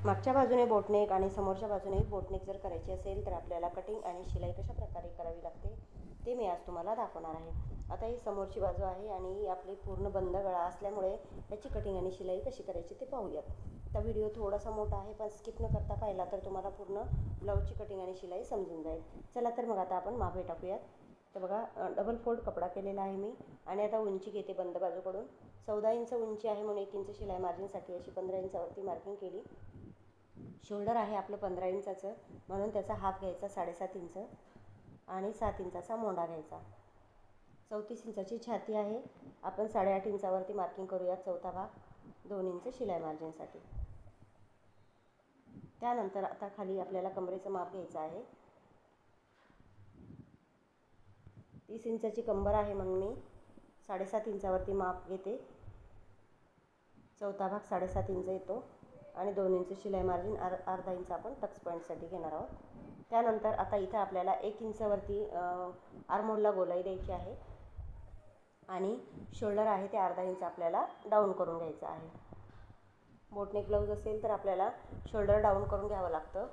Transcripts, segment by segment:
मागच्या बाजूने बोटनेक आणि समोरच्या बाजूने बोटनेक जर करायची असेल तर आपल्याला कटिंग आणि शिलाई कशा प्रकारे करावी लागते ते मी आज तुम्हाला दाखवणार आहे. आता ही समोरची बाजू आहे आणि ही आपली पूर्ण बंद गळा असल्यामुळे याची कटिंग आणि शिलाई कशी करायची ते पाहूयात. आता व्हिडिओ थोडासा मोठा आहे पण स्किप न करता पाहिला तर तुम्हाला पूर्ण ब्लाऊजची कटिंग आणि शिलाई समजून जाईल. चला तर मग आता आपण मापे टाकूयात. तर बघा डबल फोल्ड कपडा केलेला आहे मी आणि आता उंची घेते बंद बाजूकडून. 14 इंच उंची आहे म्हणून 1 इंच शिलाई मार्जिनसाठी अशी 15 इंचावरती मार्किंग केली. शोल्डर आहे आपलं 15 इंचाचं म्हणून त्याचा हाफ घ्यायचा 7.5 इंच आणि 7 इंचाचा मोंडा घ्यायचा. 34 इंचाची छाती आहे. आपण 8.5 इंचावरती मार्किंग करूया चौथा भाग 2 इंच शिलाई मार्जिनसाठी. त्यानंतर आता खाली आपल्याला कमरेचं माप घ्यायचं आहे. 30 इंचाची कंबर आहे मग मी 7.5 इंचावरती माप घेते. चौथा भाग 7.5 इंच येतो आणि 2 इंच शिलाई मार्जिन अर्धा इंच आपण टक्स पॉईंटसाठी घेणार आहोत. त्यानंतर आता इथं आपल्याला 1 इंचावरती आर्महोलला गोलाई द्यायची आहे आणि शोल्डर आहे ते अर्धा इंच आपल्याला डाऊन करून घ्यायचं आहे. बोटनेक ब्लाऊज असेल तर आपल्याला शोल्डर डाऊन करून घ्यावं लागतं.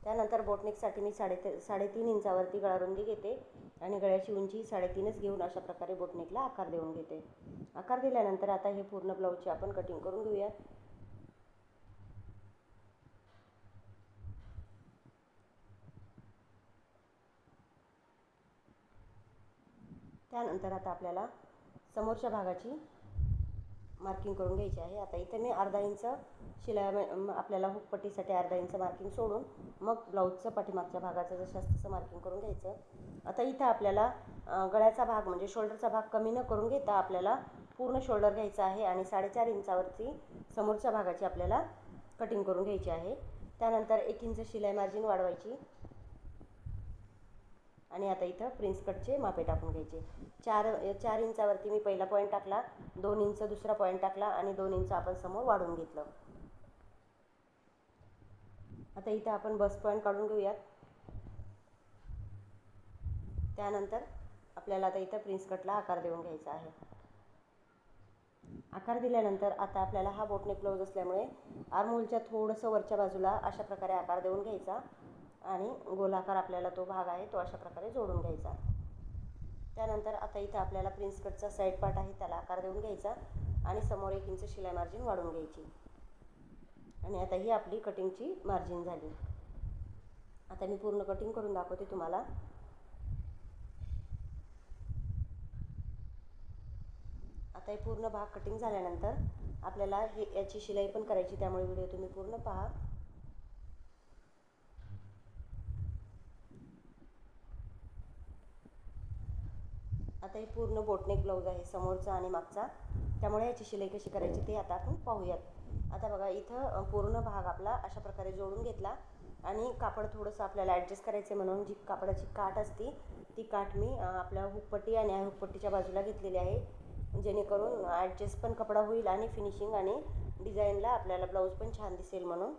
त्यानंतर बोटनेकसाठी मी 3.5 इंचावरती गळारुंदी घेते आणि गळ्याची उंची 3.5च घेऊन अशा प्रकारे बोटनेकला आकार देऊन घेते. आकार दिल्यानंतर आता हे पूर्ण ब्लाऊजची आपण कटिंग करून घेऊयात. त्यानंतर आता आपल्याला समोरच्या भागाची मार्किंग करून घ्यायची आहे. आता इथे मी अर्धा इंच शिलाई आपल्याला हुकपट्टीसाठी अर्धा इंच मार्किंग सोडून मग ब्लाऊजचं पाठीमागच्या भागाचं जसं तसं मार्किंग करून घ्यायचं. आता इथं आपल्याला गळ्याचा भाग म्हणजे शोल्डरचा भाग कमी न करून घेता आपल्याला पूर्ण शोल्डर घ्यायचा आहे आणि 4.5 इंचावरती समोरच्या भागाची आपल्याला कटिंग करून घ्यायची आहे. त्यानंतर 1 इंच शिलाई मार्जिन वाढवायची आणि आता इथं प्रिन्स कटचे मापे टाकून घ्यायचे. 4 इंचावरती मी पहिला पॉईंट टाकला, 2 इंच दुसरा पॉईंट टाकला आणि 2 इंच आपण समोर वाढवून घेतलं. आता इथं आपण बस पॉईंट काढून घेऊयात. त्यानंतर आपल्याला आता इथं प्रिन्स कटला आकार देऊन घ्यायचा आहे. आकार दिल्यानंतर आता आपल्याला हा बोटनेक ब्लाऊज असल्यामुळे आर्महोलच्या थोडंसं वरच्या बाजूला अशा प्रकारे आकार देऊन घ्यायचा आणि गोलाकार आपल्याला तो भाग आहे तो अशा प्रकारे जोडून घ्यायचा. त्यानंतर आता इथं आपल्याला प्रिन्स कटचा साईड पार्ट आहे त्याला आकार देऊन घ्यायचा आणि समोर 1 इंच शिलाई मार्जिन वाढवून घ्यायची आणि आता ही आपली कटिंगची मार्जिन झाली. आता मी पूर्ण कटिंग करून दाखवते तुम्हाला. आता हे पूर्ण भाग कटिंग झाल्यानंतर आपल्याला याची शिलाई पण करायची, त्यामुळे व्हिडिओ तुम्ही पूर्ण पहा. आता हे पूर्ण बोटनेक ब्लाऊज आहे समोरचा आणि मागचा, त्यामुळे याची शिलाई कशी करायची ते आता आपण पाहूयात. आता बघा इथं पूर्ण भाग आपला अशा प्रकारे जोडून घेतला आणि कापड थोडंसं आपल्याला ॲडजस्ट करायचे म्हणून जी कापडाची काठ असती ती काठ मी आपल्या हुकपट्टी आणि हुकपट्टीच्या बाजूला घेतलेली आहे, जेणेकरून ॲडजस्ट पण कपडा होईल आणि फिनिशिंग आणि डिझाईनला आपल्याला ब्लाऊज पण छान दिसेल म्हणून.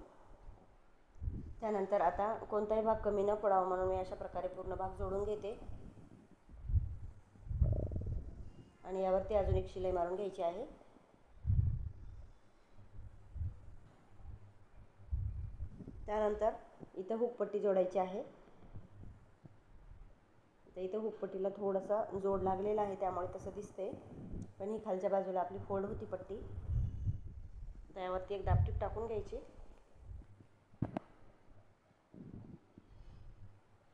त्यानंतर आता कोणताही भाग कमी न पडावा म्हणून मी अशा प्रकारे पूर्ण भाग जोडून घेते आणि यावरती अजून एक शिलाई मारून घ्यायची आहे. त्यानंतर इथं हुकपट्टी जोडायची आहे. तर इथं हुकपट्टीला थोडासा जोड लागलेला आहे त्यामुळे तसं दिसते, पण ही खालच्या बाजूला आपली फोल्ड होती पट्टी. त्यावरती एक दाबटीप टाकून घ्यायची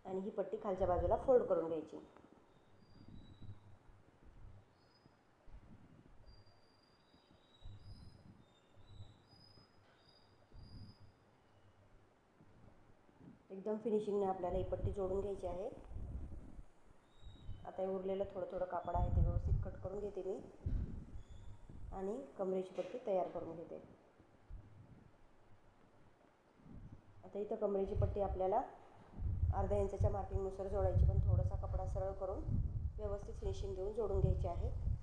आणि ही पट्टी खालच्या बाजूला फोल्ड करून घ्यायची. एकदम फिनिशिंगने आपल्याला ही पट्टी जोडून घ्यायची आहे. आता हे उरलेलं थोडं थोडं कापड आहे ते व्यवस्थित कट करून घेते मी आणि कमरेची पट्टी तयार करून घेते. आता इथं कमरेची पट्टी आपल्याला अर्ध्या इंचाच्या मार्किंगनुसार जोडायची, पण थोडासा कपडा सरळ करून व्यवस्थित फिनिशिंग देऊन जोडून घ्यायची आहे.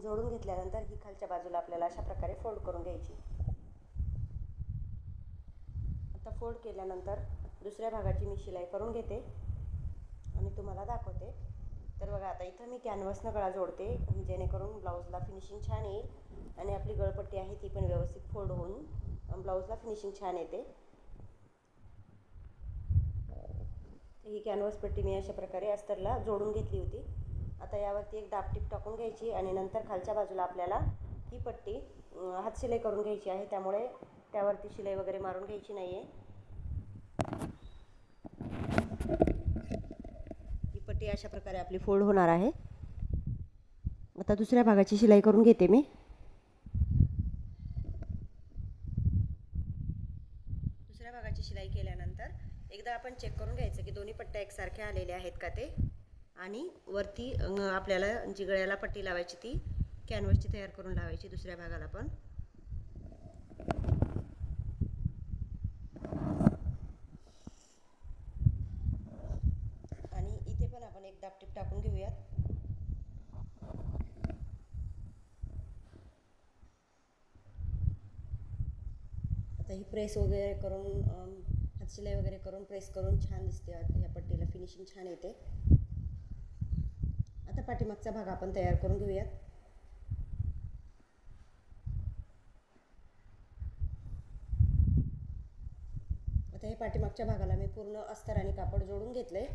जोडून घेतल्यानंतर ही खालच्या बाजूला आपल्याला अशा प्रकारे फोल्ड करून घ्यायची. आता फोल्ड केल्यानंतर दुसऱ्या भागाची मी शिलाई करून घेते आणि तुम्हाला दाखवते. तर बघा आता इथं मी कॅनव्हासनं गळा जोडते जेणेकरून ब्लाऊजला फिनिशिंग छान येईल आणि आपली गळपट्टी आहे ती पण व्यवस्थित फोल्ड होऊन ब्लाऊजला फिनिशिंग छान येते. ही कॅनव्हास पट्टी मी अशा प्रकारे अस्तरला जोडून घेतली होती. आता यावरती एक दाबटीप टाकून घ्यायची आणि नंतर खालच्या बाजूला आपल्याला ही पट्टी हातशिलाई करून घ्यायची आहे, त्यामुळे त्यावरती शिलाई वगैरे मारून घ्यायची नाही आहे. ही पट्टी अशा प्रकारे आपली फोल्ड होणार आहे. आता दुसऱ्या भागाची शिलाई करून घेते मी. दुसऱ्या भागाची शिलाई केल्यानंतर एकदा आपण चेक करून घ्यायचं की दोन्ही पट्ट्या एकसारख्या आलेल्या आहेत का ते, आणि वरती आपल्याला जी गळ्याला पट्टी लावायची ती कॅनव्हासची तयार करून लावायची दुसऱ्या भागाला पण. आणि इथे पण आपण एक दाबटीप टाकून घेऊयात. आता ही प्रेस वगैरे करून हातशिलाई वगैरे करून प्रेस करून छान दिसते. या पट्टीला फिनिशिंग छान येते. आता पाठीमागचा भाग आपण तयार करून घेऊयात. आता हे पाठीमागच्या भागाला मी पूर्ण अस्तर आणि कापड जोडून घेतले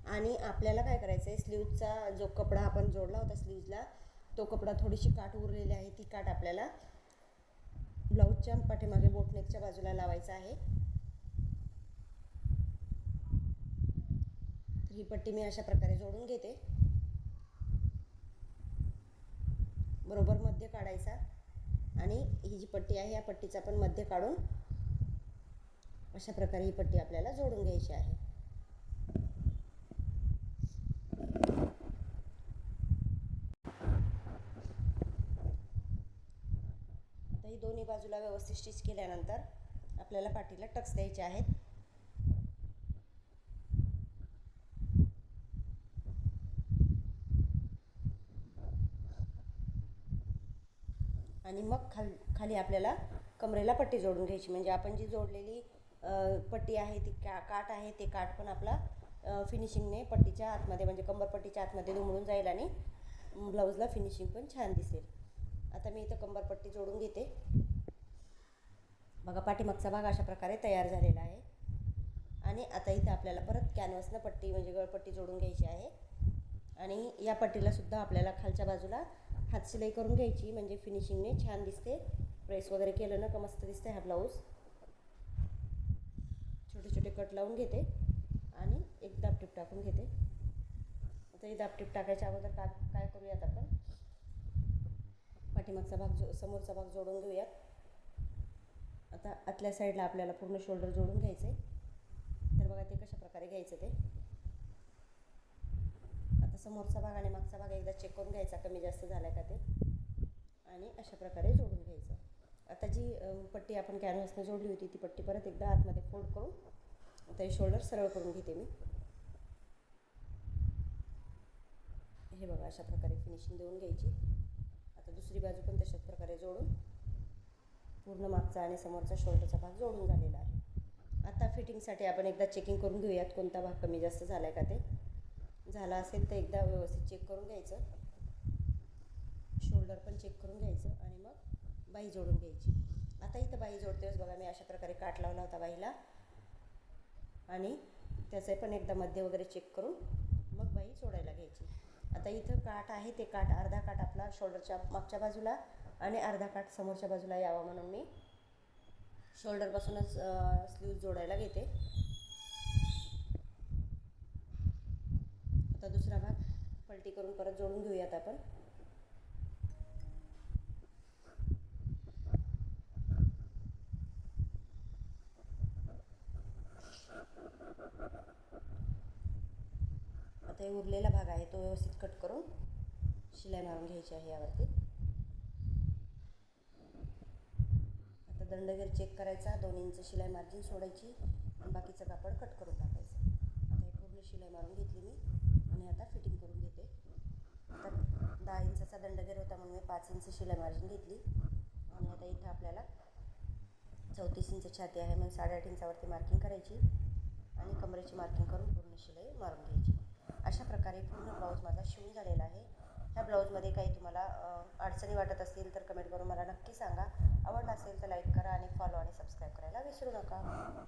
आणि आपल्याला काय करायचं आहे, स्लीवचा जो कपडा आपण जोडला होता स्लीव्जला, तो कपडा थोडीशी काठ उरलेली आहे, ती काठ आपल्याला ब्लाऊजच्या पाठीमागे बोटनेकच्या बाजूला लावायचा आहे. तर ही पट्टी मी अशा प्रकारे जोडून घेते. बरोबर मध्य काढायचा आणि ही जी पट्टी आहे या पट्टीचा पण मध्य काढून अशा प्रकारे ही पट्टी आपल्याला जोडून घ्यायची आहे. आता ही दोन्ही बाजूला व्यवस्थित स्टिच केल्यानंतर आपल्याला पाठीला टक्स द्यायचे आहेत. आणि मग खाली आपल्याला कमरेला पट्टी जोडून घ्यायची. म्हणजे आपण जी जोडलेली पट्टी आहे ती काठ आहे, ते काठ पण आपला फिनिशिंगने पट्टीच्या आतमध्ये म्हणजे कंबरपट्टीच्या आतमध्ये दुमडून जाईल आणि ब्लाऊजला फिनिशिंग पण छान दिसेल. आता मी इथं कंबरपट्टी जोडून घेते. बघा पाठीमागचा भाग अशा प्रकारे तयार झालेला आहे. आणि आता इथं आपल्याला परत कॅनव्हासनं पट्टी म्हणजे गळपट्टी जोडून घ्यायची आहे. आणि या पट्टीला सुद्धा आपल्याला खालच्या बाजूला हातशिलाई करून घ्यायची, म्हणजे फिनिशिंगने छान दिसते. प्रेस वगैरे केलं ना का मस्त दिसते हा ब्लाऊज. छोटे छोटे कट लावून घेते आणि एक दाबटीप टाकून घेते. आता ही दाबटीप टाकायच्या अगोदर काय करूयात, आपण पाठीमागचा भाग समोरचा भाग जोडून घेऊयात. आता आतल्या साईडला आपल्याला पूर्ण शोल्डर जोडून घ्यायचं आहे. तर बघा ते कशा प्रकारे घ्यायचं ते. आता समोरचा भाग आणि मागचा भाग एकदा चेक करून घ्यायचा कमी जास्त झाला का ते, आणि अशा प्रकारे जोडून घ्यायचं. आता जी पट्टी आपण कॅनव्हासने जोडली होती ती पट्टी परत एकदा आतमध्ये फोल्ड करून आता हे शोल्डर सरळ करून घेते मी. हे बघा अशा प्रकारे फिनिशिंग देऊन घ्यायची. आता दुसरी बाजू पण तशाच प्रकारे जोडून पूर्ण मागचा आणि समोरचा शोल्डरचा भाग जोडून झालेला आहे. आता फिटिंगसाठी आपण एकदा चेकिंग करून घेऊयात कोणता भाग कमी जास्त झाला आहे का ते. झाला असेल तर एकदा व्यवस्थित चेक करून घ्यायचं. शोल्डर पण चेक करून घ्यायचं आणि मग बाही जोडून घ्यायची. आता इथं बाही जोडतेच बघा मी अशा प्रकारे काठ लावला होता बाहीला आणि त्याचे पण एकदा मध्य वगैरे चेक करून मग बाही जोडायला घ्यायची. आता इथं काठ आहे ते काठ अर्धा काठ आपला शोल्डरच्या मागच्या बाजूला आणि अर्धा काठ समोरच्या बाजूला यावा म्हणून मी शोल्डरपासूनच स्लीव्ज जोडायला घेते. आता दुसरा भाग पलटी करून परत जोडून घेऊयात आपण. आता हे उरलेला भाग आहे तो व्यवस्थित कट करून शिलाई मारून घ्यायची आहे यावरती. आता दंडगेर चेक करायचा, 2 इंच शिलाई मार्जिन सोडायची आणि बाकीचं कापड कट करून टाकायचं. आता हे पूर्ण शिलाई मारून घेतली मी आणि आता फिटिंग करून घेते. आता 10 इंचाचा दंडगेर होता म्हणून मी 5 इंच शिलाई मार्जिन घेतली आणि आता इथं आपल्याला 34 इंच छाती आहे म्हणून 8.5 इंचावरती मार्किंग करायची. आणि कमरेची मार्किंग करून पूर्ण शिलाई मारून घ्यायची. अशा प्रकारे पूर्ण ब्लाऊज माझा शिवून झालेला आहे. ह्या ब्लाऊजमध्ये काही तुम्हाला अडचणी वाटत असतील तर कमेंट करून मला नक्की सांगा. आवडला असेल तर लाईक करा आणि फॉलो आणि सबस्क्राईब करायला विसरू नका.